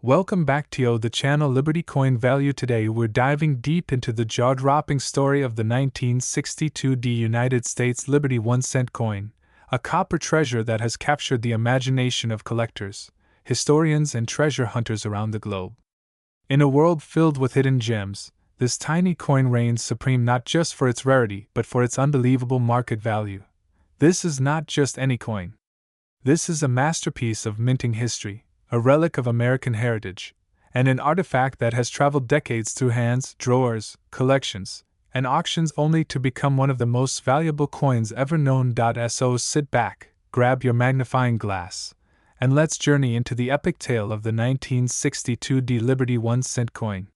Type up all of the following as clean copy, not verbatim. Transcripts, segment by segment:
Welcome back to the channel Liberty Coin Value. Today we're diving deep into the jaw-dropping story of the 1962 United States Liberty 1-cent coin, a copper treasure that has captured the imagination of collectors, historians, and treasure hunters around the globe. In a world filled with hidden gems, this tiny coin reigns supreme not just for its rarity but for its unbelievable market value. This is not just any coin. This is a masterpiece of minting history, a relic of American heritage, and an artifact that has traveled decades through hands, drawers, collections, and auctions only to become one of the most valuable coins ever known. So sit back, grab your magnifying glass, and let's journey into the epic tale of the 1962 Liberty 1-cent coin.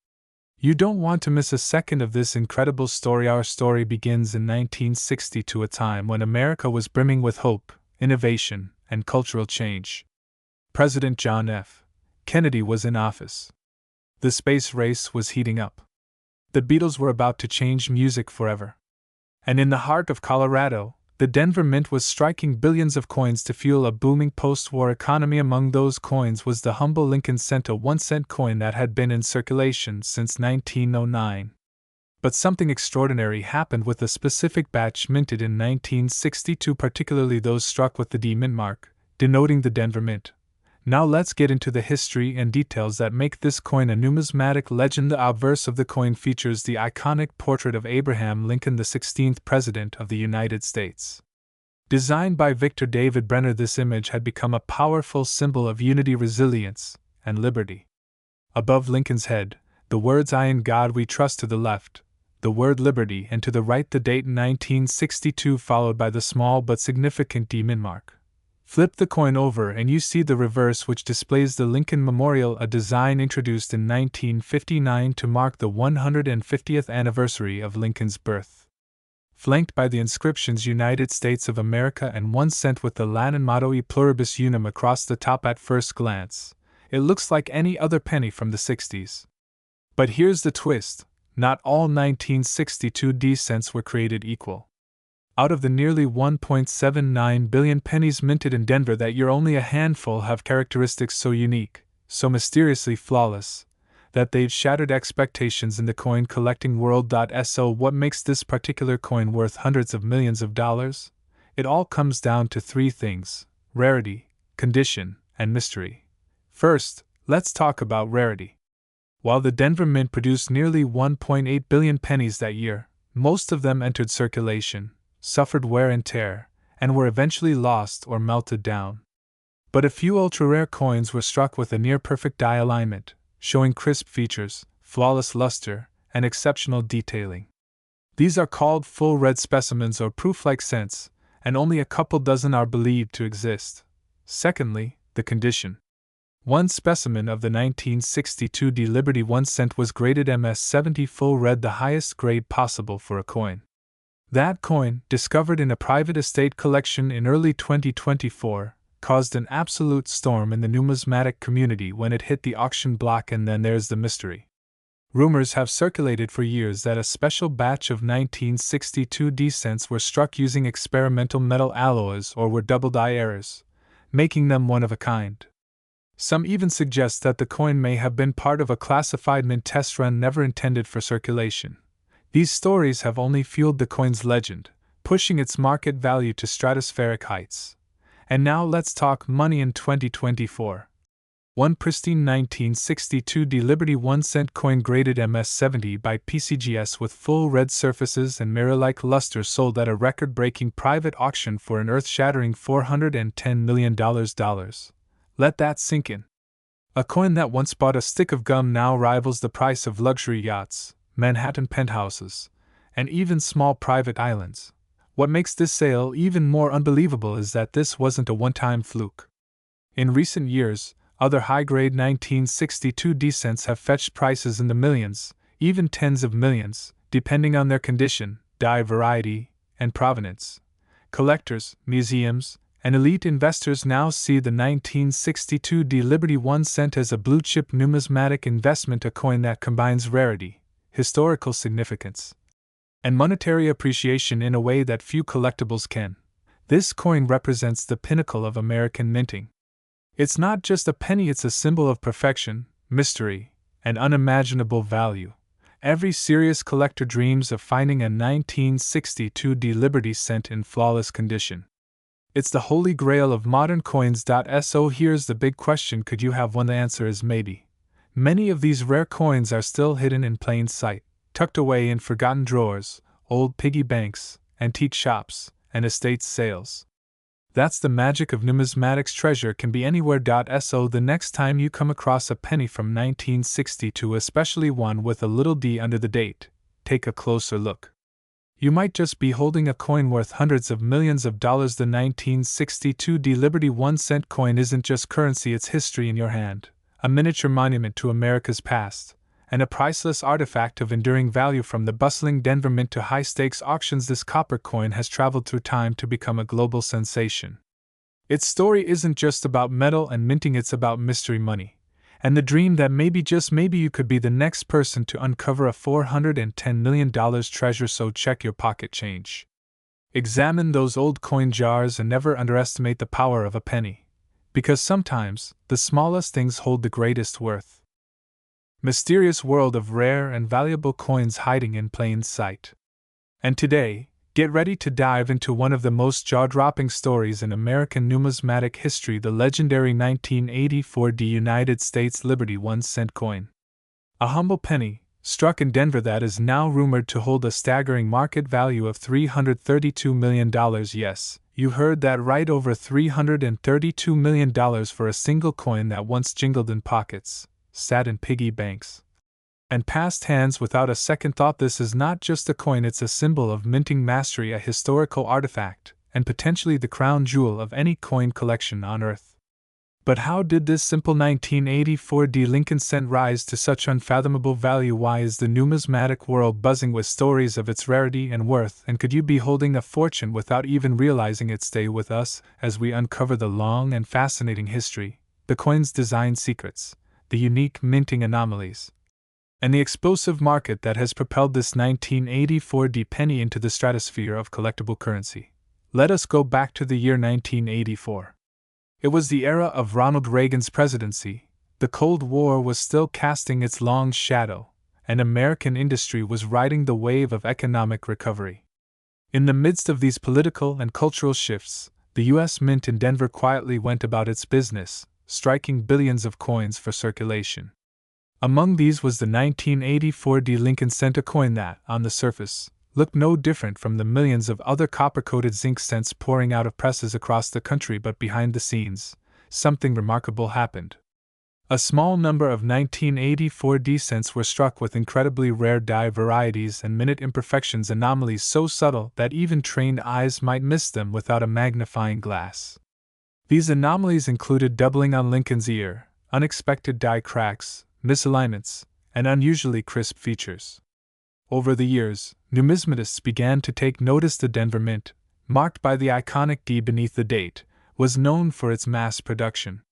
You don't want to miss a second of this incredible story. Our story begins in 1962, a time when America was brimming with hope, innovation, and cultural change. President John F. Kennedy was in office. The space race was heating up. The Beatles were about to change music forever. And in the heart of Colorado, the Denver Mint was striking billions of coins to fuel a booming post-war economy. Among those coins was the humble Lincoln Cent, a 1-cent coin that had been in circulation since 1909. But something extraordinary happened with a specific batch minted in 1962, particularly those struck with the D mint mark, denoting the Denver Mint. Now let's get into the history and details that make this coin a numismatic legend. The obverse of the coin features the iconic portrait of Abraham Lincoln, the 16th President of the United States. Designed by Victor David Brenner, this image had become a powerful symbol of unity, resilience, and liberty. Above Lincoln's head, the words "I in God we trust." To the left, the word liberty, and to the right the date 1962, followed by the small but significant D mint mark. Flip the coin over and you see the reverse, which displays the Lincoln Memorial, a design introduced in 1959 to mark the 150th anniversary of Lincoln's birth. Flanked by the inscriptions United States of America and 1 cent with the Latin motto E pluribus unum across the top. At first glance, it looks like any other penny from the 60s. But here's the twist: not all 1962 cents were created equal. Out of the nearly 1.79 billion pennies minted in Denver that year, only a handful have characteristics so unique, so mysteriously flawless, that they've shattered expectations in the coin collecting world. So what makes this particular coin worth hundreds of millions of dollars? It all comes down to three things: rarity, condition, and mystery. First, let's talk about rarity. While the Denver Mint produced nearly 1.8 billion pennies that year, most of them entered circulation, suffered wear and tear, and were eventually lost or melted down. But a few ultra-rare coins were struck with a near-perfect die alignment, showing crisp features, flawless luster, and exceptional detailing. These are called full red specimens or proof-like cents, and only a couple dozen are believed to exist. Secondly, the condition. One specimen of the 1962 Liberty 1 cent was graded MS-70 full red, the highest grade possible for a coin. That coin, discovered in a private estate collection in early 2024, caused an absolute storm in the numismatic community when it hit the auction block. And then there's the mystery. Rumors have circulated for years that a special batch of 1962 cents were struck using experimental metal alloys or were double die errors, making them one of a kind. Some even suggest that the coin may have been part of a classified mint test run never intended for circulation. These stories have only fueled the coin's legend, pushing its market value to stratospheric heights. And now let's talk money in 2024. One pristine 1962 Liberty 1 cent coin graded MS-70 by PCGS with full red surfaces and mirror-like luster sold at a record-breaking private auction for an earth-shattering $410 million. Let that sink in. A coin that once bought a stick of gum now rivals the price of luxury yachts, Manhattan penthouses, and even small private islands. What makes this sale even more unbelievable is that this wasn't a one-time fluke. In recent years, other high-grade 1962 cents have fetched prices in the millions, even tens of millions, depending on their condition, die variety, and provenance. Collectors, museums, and elite investors now see the 1962 Liberty 1 cent as a blue-chip numismatic investment, a coin that combines rarity, historical significance, and monetary appreciation in a way that few collectibles can. This coin represents the pinnacle of American minting. It's not just a penny, it's a symbol of perfection, mystery, and unimaginable value. Every serious collector dreams of finding a 1962 D Liberty cent in flawless condition. It's the holy grail of modern coins. So here's the big question: could you have one? The answer is maybe. Many of these rare coins are still hidden in plain sight, tucked away in forgotten drawers, old piggy banks, antique shops, and estate sales. That's the magic of numismatics. Treasure can be anywhere. So the next time you come across a penny from 1962, especially one with a little d under the date, take a closer look. You might just be holding a coin worth hundreds of millions of dollars. The 1962 D Liberty 1-cent coin isn't just currency, it's history in your hand, a miniature monument to America's past, and a priceless artifact of enduring value. From the bustling Denver Mint to high-stakes auctions, this copper coin has traveled through time to become a global sensation. Its story isn't just about metal and minting, it's about mystery money, and the dream that maybe, just maybe, you could be the next person to uncover a $410 million treasure. So check your pocket change. Examine those old coin jars and never underestimate the power of a penny, because sometimes the smallest things hold the greatest worth. Mysterious world of rare and valuable coins hiding in plain sight. And today, get ready to dive into one of the most jaw-dropping stories in American numismatic history: the legendary 1984 D United States Liberty 1-cent coin. A humble penny, struck in Denver, that is now rumored to hold a staggering market value of $332 million. Yes, you heard that right, over $332 million for a single coin that once jingled in pockets, sat in piggy banks, and passed hands without a second thought. This is not just a coin, it's a symbol of minting mastery, a historical artifact, and potentially the crown jewel of any coin collection on Earth. But how did this simple 1984 D Lincoln cent rise to such unfathomable value? Why is the numismatic world buzzing with stories of its rarity and worth? And could you be holding a fortune without even realizing it? Stay with us as we uncover the long and fascinating history, the coin's design secrets, the unique minting anomalies, and the explosive market that has propelled this 1984 D penny into the stratosphere of collectible currency. Let us go back to the year 1984. It was the era of Ronald Reagan's presidency. The Cold War was still casting its long shadow, and American industry was riding the wave of economic recovery. In the midst of these political and cultural shifts, the U.S. Mint in Denver quietly went about its business, striking billions of coins for circulation. Among these was the 1984 D Lincoln cent, a coin that, on the surface, looked no different from the millions of other copper-coated zinc cents pouring out of presses across the country. But behind the scenes, something remarkable happened. A small number of 1984 D cents were struck with incredibly rare die varieties and minute imperfections, anomalies so subtle that even trained eyes might miss them without a magnifying glass. These anomalies included doubling on Lincoln's ear, unexpected die cracks, misalignments, and unusually crisp features. Over the years, numismatists began to take notice. The Denver Mint, marked by the iconic D beneath the date, was known for its mass production.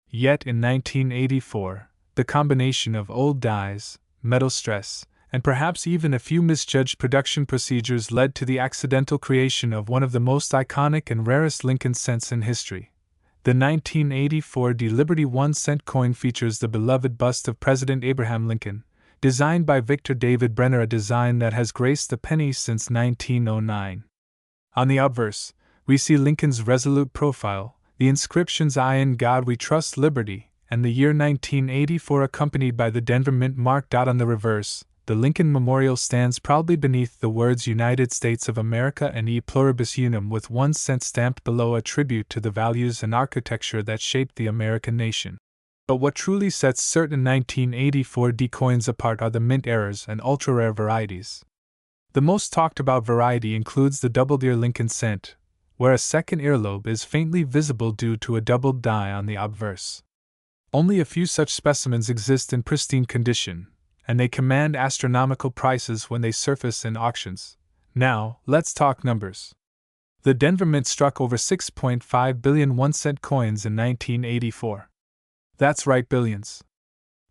Yet in 1984, the combination of old dies, metal stress, and perhaps even a few misjudged production procedures led to the accidental creation of one of the most iconic and rarest Lincoln cents in history. The 1984 D Liberty 1-cent coin features the beloved bust of President Abraham Lincoln, designed by Victor David Brenner, a design that has graced the penny since 1909. On the obverse, we see Lincoln's resolute profile, the inscriptions "I in God We Trust, Liberty," and the year 1984 accompanied by the Denver Mint mark. On the reverse, the Lincoln Memorial stands proudly beneath the words United States of America and E Pluribus Unum, with 1 cent stamped below, a tribute to the values and architecture that shaped the American nation. But what truly sets certain 1984 D coins apart are the mint errors and ultra-rare varieties. The most talked about variety includes the doubled ear Lincoln cent, where a second earlobe is faintly visible due to a doubled die on the obverse. Only a few such specimens exist in pristine condition, and they command astronomical prices when they surface in auctions. Now, let's talk numbers. The Denver Mint struck over 6.5 billion 1-cent coins in 1984. That's right, billions.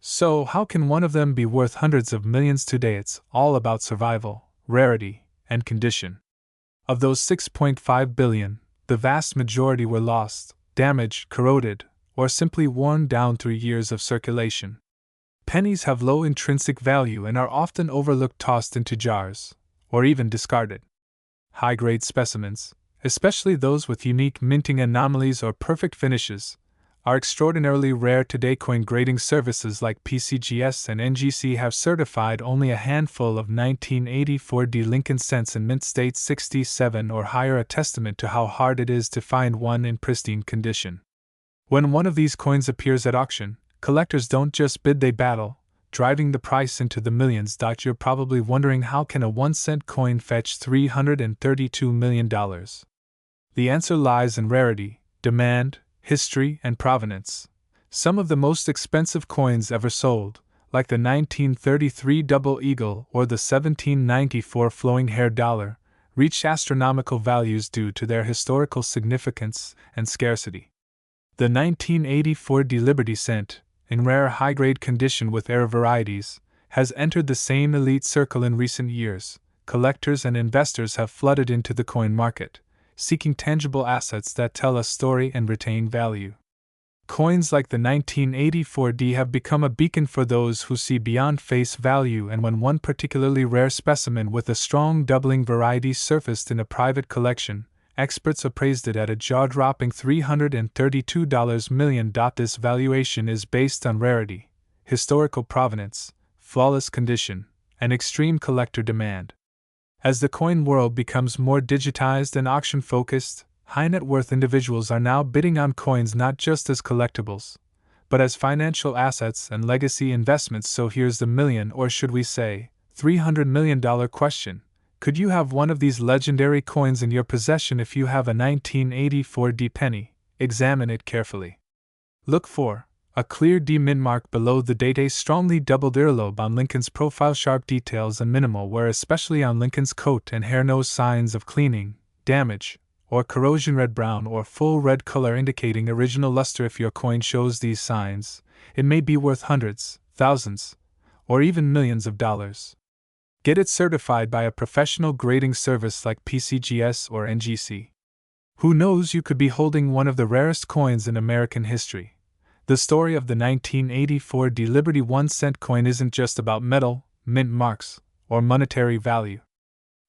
So, how can one of them be worth hundreds of millions today? It's all about survival, rarity, and condition. Of those 6.5 billion, the vast majority were lost, damaged, corroded, or simply worn down through years of circulation. Pennies have low intrinsic value and are often overlooked, tossed into jars, or even discarded. High-grade specimens, especially those with unique minting anomalies or perfect finishes, are extraordinarily rare today. Coin grading services like PCGS and NGC have certified only a handful of 1984 D Lincoln cents in mint state 67 or higher, a testament to how hard it is to find one in pristine condition. When one of these coins appears at auction, collectors don't just bid, they battle, driving the price into the millions. You're probably wondering, how can a 1-cent coin fetch $332 million? The answer lies in rarity, demand, history, and provenance. Some of the most expensive coins ever sold, like the 1933 Double Eagle or the 1794 Flowing Hair Dollar, reached astronomical values due to their historical significance and scarcity. The 1984 D Liberty Cent, in rare high-grade condition with rare varieties, has entered the same elite circle in recent years. Collectors and investors have flooded into the coin market, seeking tangible assets that tell a story and retain value. Coins like the 1984 D have become a beacon for those who see beyond face value, and when one particularly rare specimen with a strong doubling variety surfaced in a private collection, experts appraised it at a jaw-dropping $332 million. This valuation is based on rarity, historical provenance, flawless condition, and extreme collector demand. As the coin world becomes more digitized and auction-focused, high-net-worth individuals are now bidding on coins not just as collectibles, but as financial assets and legacy investments. So here's the million, or should we say, $300 million question. Could you have one of these legendary coins in your possession? If you have a 1984 D penny, examine it carefully. Look for a clear D mint mark below the date, a strongly doubled earlobe on Lincoln's profile, sharp details and minimal wear, especially on Lincoln's coat and hair, no signs of cleaning, damage, or corrosion, red-brown or full red color indicating original luster. If your coin shows these signs, it may be worth hundreds, thousands, or even millions of dollars. Get it certified by a professional grading service like PCGS or NGC. Who knows, you could be holding one of the rarest coins in American history. The story of the 1984 D Liberty 1-cent coin isn't just about metal, mint marks, or monetary value.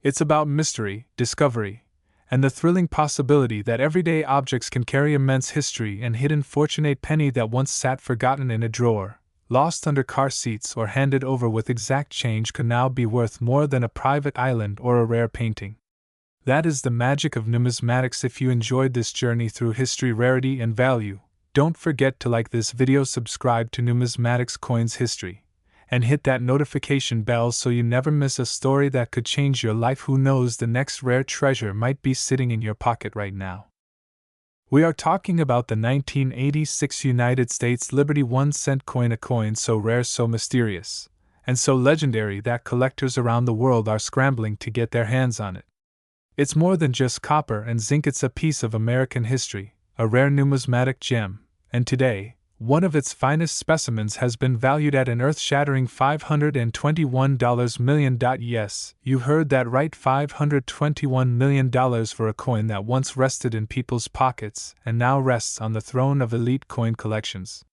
It's about mystery, discovery, and the thrilling possibility that everyday objects can carry immense history and hidden fortune. A penny that once sat forgotten in a drawer, lost under car seats, or handed over with exact change could now be worth more than a private island or a rare painting. That is the magic of numismatics. If you enjoyed this journey through history, rarity, and value, don't forget to like this video, subscribe to Numismatics Coins History, and hit that notification bell so you never miss a story that could change your life. Who knows, the next rare treasure might be sitting in your pocket right now. We are talking about the 1986 United States Liberty 1-cent coin, a coin so rare, so mysterious, and so legendary that collectors around the world are scrambling to get their hands on it. It's more than just copper and zinc, it's a piece of American history, a rare numismatic gem, and today, one of its finest specimens has been valued at an earth-shattering $521 million. Yes, you heard that right, $521 million for a coin that once rested in people's pockets and now rests on the throne of elite coin collections.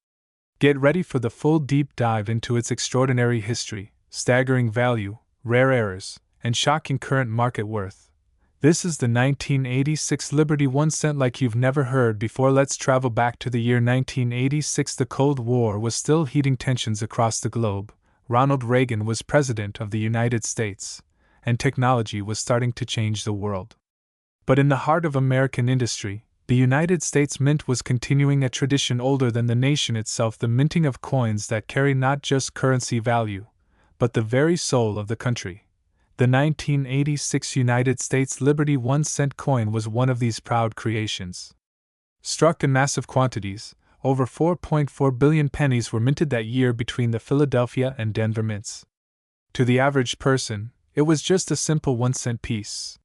Get ready for the full deep dive into its extraordinary history, staggering value, rare errors, and shocking current market worth. This is the 1986 Liberty 1-cent like you've never heard before. Let's travel back to the year 1986. The Cold War was still heating tensions across the globe. Ronald Reagan was President of the United States, and technology was starting to change the world. But in the heart of American industry, the United States Mint was continuing a tradition older than the nation itself, the minting of coins that carry not just currency value, but the very soul of the country. The 1986 United States Liberty 1-cent coin was one of these proud creations. Struck in massive quantities, over 4.4 billion pennies were minted that year between the Philadelphia and Denver mints. To the average person, it was just a simple 1-cent piece.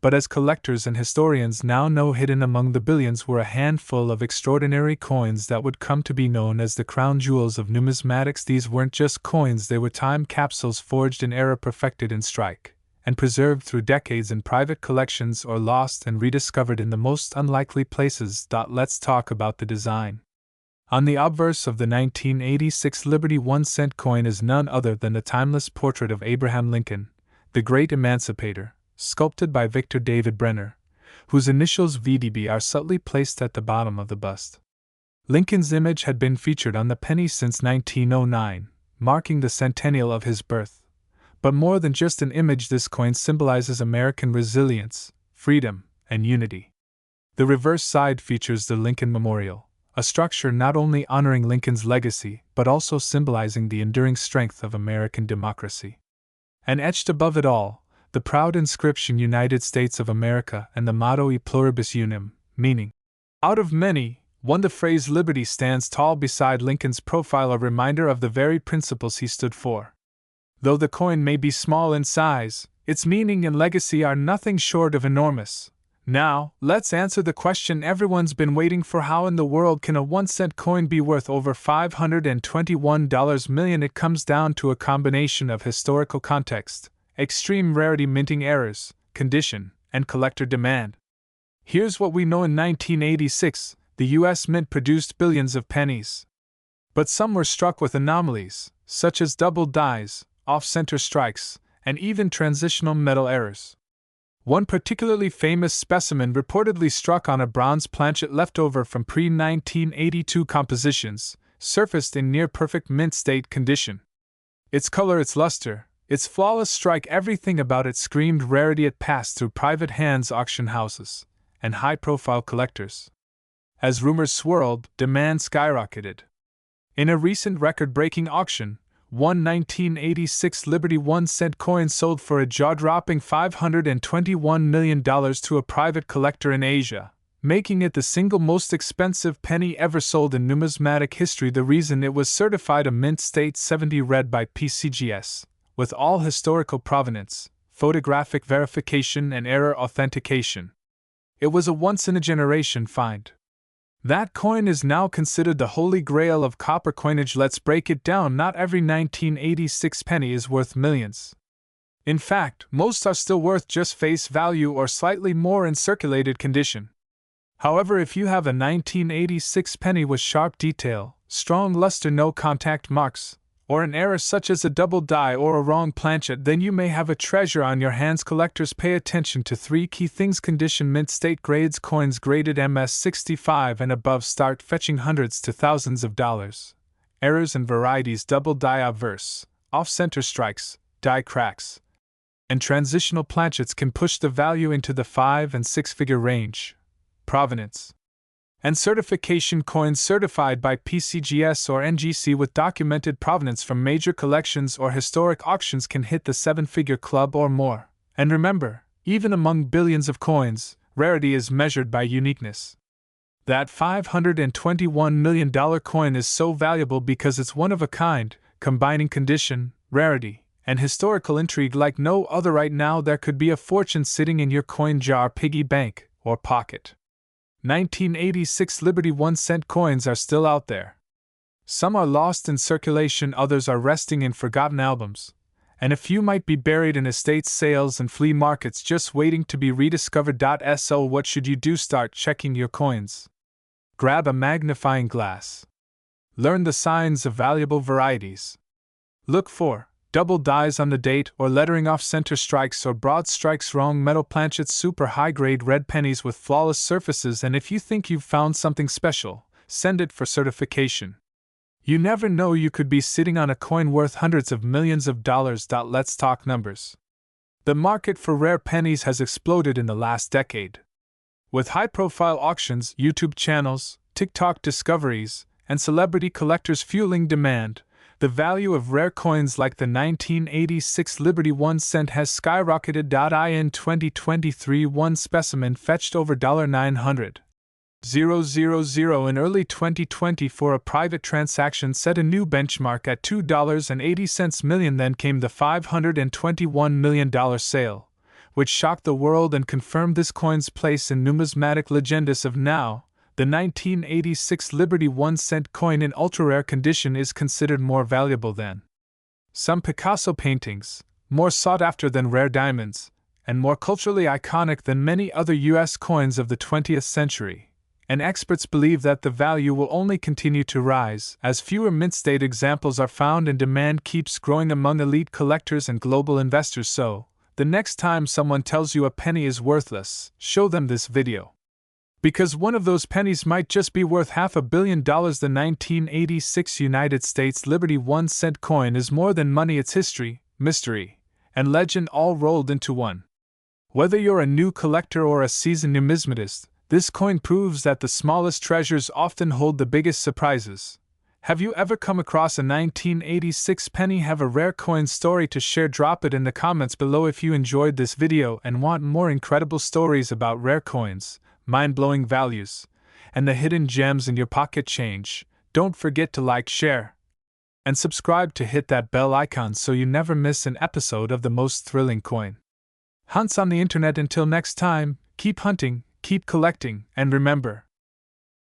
But as collectors and historians now know, hidden among the billions were a handful of extraordinary coins that would come to be known as the crown jewels of numismatics. These weren't just coins, they were time capsules forged in error, perfected in strike, and preserved through decades in private collections or lost and rediscovered in the most unlikely places. Let's talk about the design. On the obverse of the 1986 Liberty 1-cent coin is none other than the timeless portrait of Abraham Lincoln, the great emancipator, sculpted by Victor David Brenner, whose initials VDB are subtly placed at the bottom of the bust. Lincoln's image had been featured on the penny since 1909, marking the centennial of his birth. But more than just an image, this coin symbolizes American resilience, freedom, and unity. The reverse side features the Lincoln Memorial, a structure not only honoring Lincoln's legacy but also symbolizing the enduring strength of American democracy. And etched above it all, the proud inscription United States of America and the motto E pluribus unum, meaning, out of many, one. The phrase liberty stands tall beside Lincoln's profile, a reminder of the very principles he stood for. Though the coin may be small in size, its meaning and legacy are nothing short of enormous. Now, let's answer the question everyone's been waiting for: how in the world can a 1-cent coin be worth over $521 million? It comes down to a combination of historical context, extreme rarity, minting errors, condition, and collector demand. Here's what we know. In 1986, the U.S. Mint produced billions of pennies. But some were struck with anomalies, such as double dies, off-center strikes, and even transitional metal errors. One particularly famous specimen reportedly struck on a bronze planchet left over from pre-1982 compositions, surfaced in near-perfect mint state condition. Its color, its luster, its flawless strike, everything about it screamed rarity. It passed through private hands, auction houses, and high-profile collectors. As rumors swirled, demand skyrocketed. In a recent record-breaking auction, one 1986 Liberty 1-cent coin sold for a jaw-dropping $521 million to a private collector in Asia, making it the single most expensive penny ever sold in numismatic history. The reason: it was certified a mint state 70 read by PCGS, with all historical provenance, photographic verification, and error authentication. It was a once-in-a-generation find. That coin is now considered the holy grail of copper coinage. Let's break it down. Not every 1986 penny is worth millions. In fact, most are still worth just face value or slightly more in circulated condition. However, if you have a 1986 penny with sharp detail, strong luster, no contact marks, or an error such as a double die or a wrong planchet, then you may have a treasure on your hands. Collectors pay attention to 3 key things: condition, mint state grades. Coins graded MS65 and above start fetching hundreds to thousands of dollars. Errors and varieties: double die, obverse, off-center strikes, die cracks, and transitional planchets can push the value into the 5- and 6-figure range. Provenance and certification: coins certified by PCGS or NGC with documented provenance from major collections or historic auctions can hit the 7-figure club or more. And remember, even among billions of coins, rarity is measured by uniqueness. That $521 million coin is so valuable because it's one of a kind, combining condition, rarity, and historical intrigue like no other. Right now, there could be a fortune sitting in your coin jar, piggy bank, or pocket. 1986 Liberty 1-cent coins are still out there. Some are lost in circulation, others are resting in forgotten albums, and a few might be buried in estate sales and flea markets just waiting to be rediscovered. So what should you do? Start checking your coins. Grab a magnifying glass. Learn the signs of valuable varieties. Look for double dies on the date or lettering, off-center strikes or broad strikes, wrong metal planchets, super high-grade red pennies with flawless surfaces. And if you think you've found something special, send it for certification. You never know, you could be sitting on a coin worth hundreds of millions of dollars. Let's talk numbers. The market for rare pennies has exploded in the last decade. With high-profile auctions, YouTube channels, TikTok discoveries, and celebrity collectors fueling demand, the value of rare coins like the 1986 Liberty 1-cent has skyrocketed. In 2023, one specimen fetched over $900,000 in early 2024. A private transaction set a new benchmark at $2.80 million. Then came the $521 million sale, which shocked the world and confirmed this coin's place in numismatic legendas of now. The 1986 Liberty 1-cent coin in ultra-rare condition is considered more valuable than some Picasso paintings, more sought after than rare diamonds, and more culturally iconic than many other U.S. coins of the 20th century. and experts believe that the value will only continue to rise as fewer mint-state examples are found and demand keeps growing among elite collectors and global investors. So, the next time someone tells you a penny is worthless, show them this video. Because one of those pennies might just be worth $500 million. The 1986 United States Liberty 1-cent coin is more than money, it's history, mystery, and legend all rolled into one. Whether you're a new collector or a seasoned numismatist, this coin proves that the smallest treasures often hold the biggest surprises. Have you ever come across a 1986 penny? Have a rare coin story to share? Drop it in the comments below. If you enjoyed this video and want more incredible stories about rare coins, mind-blowing values, and the hidden gems in your pocket change, don't forget to like, share, and subscribe to hit that bell icon so you never miss an episode of the most thrilling coin hunts on the internet. Until next time, keep hunting, keep collecting, and remember,